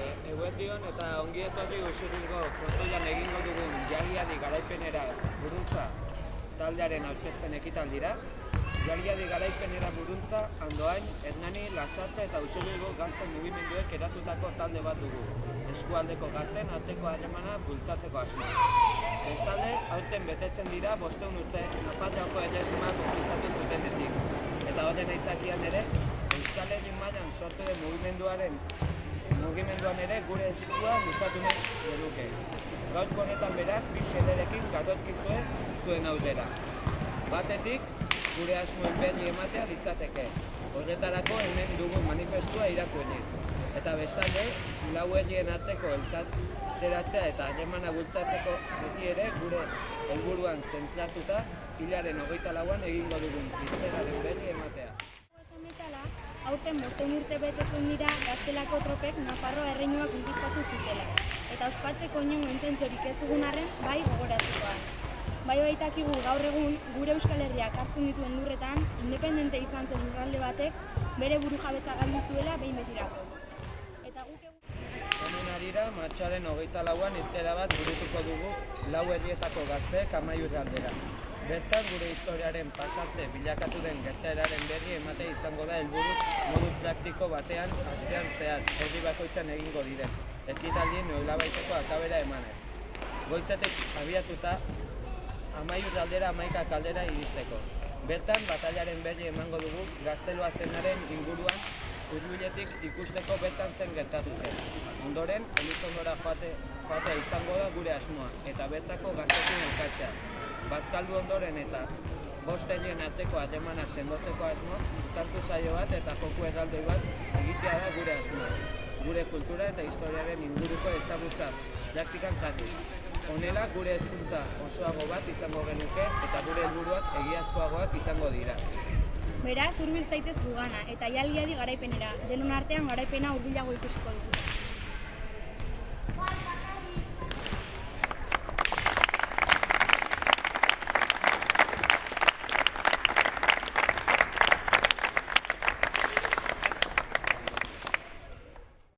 Eguerdion eta ongi etorri Usurbilgo frontoian egingo dugun Jaliadi garaipenera buruntza taldearen aurkezpen ekitaldira. Jaliadi garaipenera buruntza Andoain, Hernani, Lasarte eta Usurbilgo gazte mugimenduek eratutako talde bat dugu. Eskualdeko gazten arteko harremana bultzatzeko asmoa. Bestalde, aurten betetzen dira 500 urte Nafarroako erresuma konkistatu zutenetik. Eta horren aitzakian ere, Euskal Herri mailan sortu den mugimenduan ere gure eskua luzatu nahi genuke. Gaurko honetan beraz, bi xederekin gatorkizue zuen aurrera. Batetik, gure asmoen berri ematea litzateke. Horretarako hemen dugun manifestua irakurriz. Eta bestalde, lau herrien arteko elkarteratzea eta harremana bultzatzeko beti ere gure helburuan zentratuta hilaren 24an egingo dugun irteeraren berri ematea. Aurten 500 urte betetzen dira Gaztelako tropek Nafarroa erreinua konkistatu zutela. Eta ospatzeko inongo intentziorik ez dugun arren, bai gogoratzekoa. Bai baitakigu gaur egun gure Euskal Herriak hartzen dituen lurretan, independente izan zen lurralde batek bere burujabetza galdu zuela behin betirako. Eta guk Honen harira, martxoaren 24an irteera bat burutuko dugu lau herrietako gazteek Amaiur aldera. Bertan gure historiaren pasarte bilakatu den gertaeraren berri ematea izango da helburu modu praktiko batean astean zehar herri bakoitzan egingo diren, ekitaldien nolabaiteko akabera emanez. Goizetik abiatuta Amaiur aldera 11 kaldera iristeko. Bertan batailaren berri emango dugu gaztelua zenaren inguruan hurbiletik ikusteko bertan zen gertatu zen. Ondoren, Elizondora joatea izango da gure asmoa eta bertako gaztekin elkartzea. Bazkaldu ondoren eta 5 herrien arteko harremana sendotzeko asmoa, kantu saio bat eta joku erraldoi bat egitea da gure asmoa. Gure kultura eta historiaren inguruko ezagutza praktikan jarri. Honela, gure hezkuntza osoago bat izango genuke eta gure helburuak egiazkoagoak izango dira. beraz hurbil zaitez gugana eta Jaliadi garaipenera, denon artean garaipena hurbilago ikusiko dugu.